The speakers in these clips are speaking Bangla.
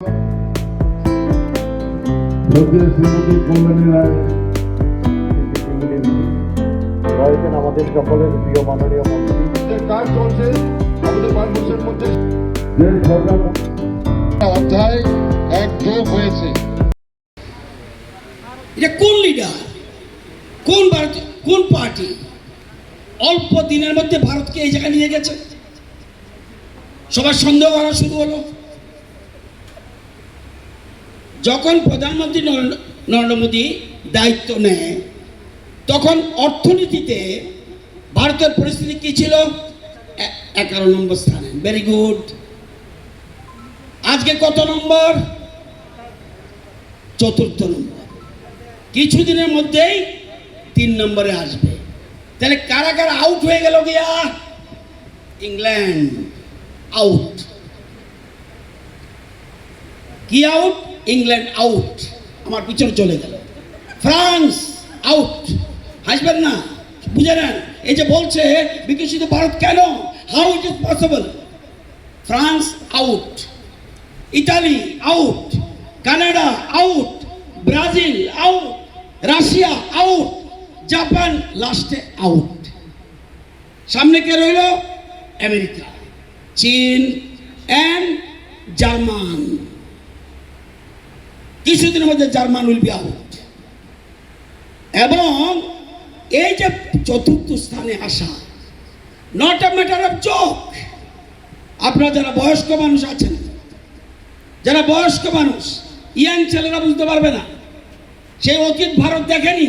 আমাদের সকলের প্রিয় মাননীয় মন্ত্রী কাজ চলছে আমাদের 5 বছরের মধ্যে যে সরকার অধ্যায় এক যোগ হয়েছে। এটা কোন লিডার, কোন পার্টি অল্প দিনের মধ্যে ভারতকে এই জায়গায় নিয়ে গেছে? সবার সন্দেহ করা শুরু হলো। যখন প্রধানমন্ত্রী নরেন্দ্র মোদী দায়িত্ব নেয় তখন অর্থনীতিতে ভারতের পরিস্থিতি কি ছিল? 11 নম্বর স্থানে। Very good. আজকে কত নম্বর? 4র্থ নম্বর। কিছুদিনের মধ্যেই 3 নম্বরে আসবে। তাহলে কারা কারা আউট হয়ে গেল গিয়া? England out. কি আউট? ইংল্যান্ড আউট, আমার পিছনে চলে গেল। France out. হাসবেন না, বুঝে নেন। এই যে বলছে বিকশিত ভারত কেন, how it is possible. France out, Italy out, Canada out, Brazil out, Russia out, Japan লাস্টে আউট। সামনে কে রইল? আমেরিকা, চীন এন্ড জার্মান। কিছুদিনের মধ্যে জার্মান উইল বি আউট। এবং এই যে 4র্থ স্থানে আসা, not a matter of joke. আপনারা যারা বয়স্ক মানুষ আছেন, যারা বয়স্ক মানুষ, ইয়াং ছেলেরা বুঝতে পারবে না। সেই অতীত ভারত দেখেনি,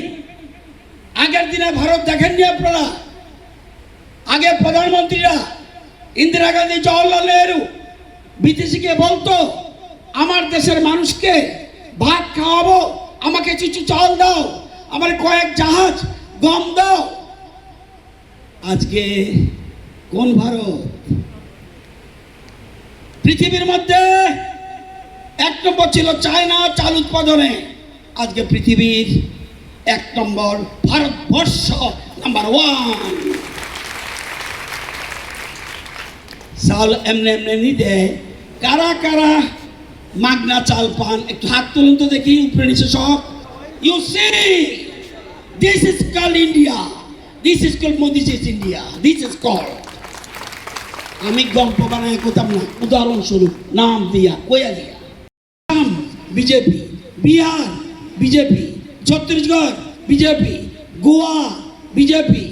আগের দিনে ভারত দেখেননি আপনারা। আগে প্রধানমন্ত্রীরা ইন্দিরা গান্ধী, জওহরলাল নেহরু বিদেশিকে বলতো আমার দেশের মানুষকে ভাত খাওয়াবো, আমাকে কিছু চাল দাও, আমার কয়েক জাহাজ গম দাও। আজকে কোন ভারত? পৃথিবীর মধ্যে 1 নম্বর ছিল চায়না চাল উৎপাদনে, আজকে পৃথিবীর 1 নম্বর ভারতবর্ষ, নাম্বার 1। চাল এমনি এমনি নি দেয়। কারা কারা মাগনা চাল পান? একটু হাত তুলুন তো দেখি, উপরে নিচে সব। You see, this is called India, this is called Modi is India, this is called. আমি গল্প বানায় কোথাম না, উদাহরণস্বরূপ নাম দিয়া কয়া দিয়া। BJP, Bihar BJP, Chhattisgarh BJP, Goa BJP,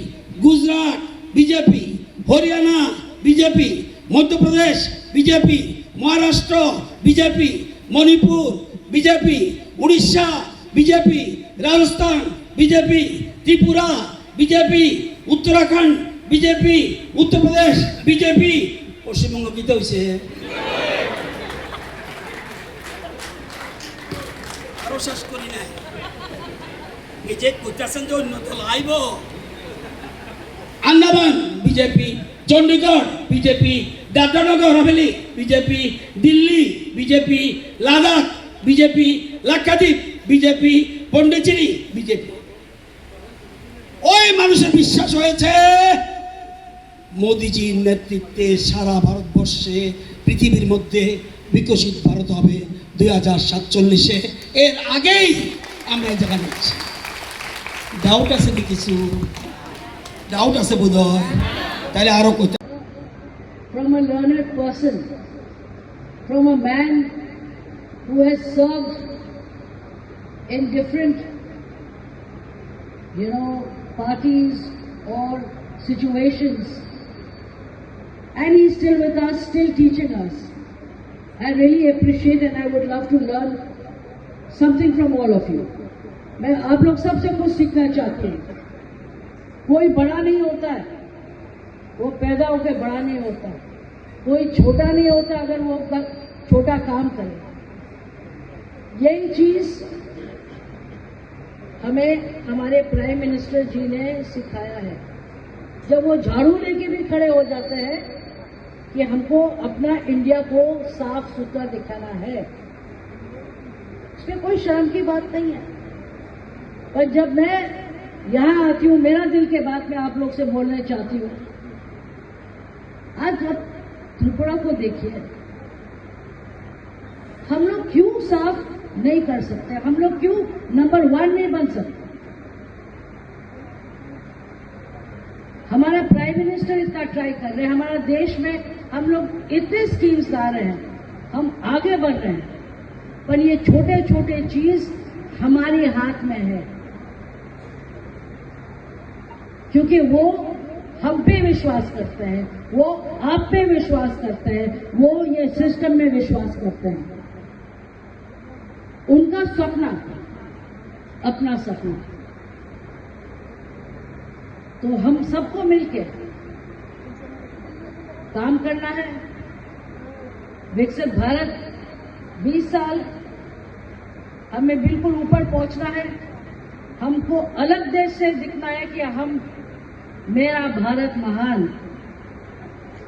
Gujarat BJP, Haryana BJP, Madhya Pradesh BJP, Maharashtra BJP, Manipur BJP, Orissa BJP, Rajasthan BJP, Tripura BJP, Uttarakhand BJP, Uttar Pradesh BJP. Paschimbanga কিতে হয়েছে? আরো শেষ করি নাই। এই যে করতেছেন যে অন্য দল আইব। Andaman BJP, Chandigarh BJP, Dadra Nagar Haveli BJP, Delhi BJP, Ladakh BJP, Lakshadweep BJP, Pondicherry BJP. ওই মানুষের বিশ্বাস হয়েছে মোদিজির নেতৃত্বে সারা ভারতবর্ষে, পৃথিবীর মধ্যে বিকশিত ভারত হবে 2047-এ। এর আগেই আমরা এই জায়গা নিচ্ছি। ডাউট আছে কি? কিছু ডাউট আছে বোধ হয়, তাহলে আরো কোথায়? From a learned person, from a man who has served in different, parties or situations, and he's still with us, still teaching us. I really appreciate and I would love to learn something from all of you. मैं आप लोग सबसे कुछ सीखना चाहती हूँ। कोई बड़ा नहीं होता है, वो पैदा होकर बड़ा नहीं होता। कोई छोटा नहीं होता अगर वो छोटा काम करे। यही चीज हमें हमारे प्राइम मिनिस्टर जी ने सिखाया है। जब वो झाड़ू लेके भी खड़े हो जाते हैं कि हमको अपना इंडिया को साफ सुथरा दिखाना है, इसमें कोई शर्म की बात नहीं है। पर जब मैं यहाँ आती हूँ, मेरा दिल के बात मैं आप लोग से बोलना चाहती हूँ। आज जब त्रिपुरा को देखिए, हम लोग क्यों साफ नहीं कर सकते? हम लोग क्यों नंबर 1 नहीं बन सकते? हमारा प्राइम मिनिस्टर इतना ट्राई कर रहे हैं, हमारा देश में हम लोग इतने स्कीम्स ला रहे हैं, हम आगे बढ़ रहे हैं, पर ये छोटे छोटे चीज हमारे हाथ में है, क्योंकि वो हम पे विश्वास करते हैं, वो आप पे विश्वास करते हैं, वो ये सिस्टम में विश्वास करते हैं। उनका सपना, अपना सपना, तो हम सबको मिलके काम करना है। विकसित भारत 20 साल हमें बिल्कुल ऊपर पहुंचना है। हमको अलग देश से दिखना है कि हम, मेरा भारत महान।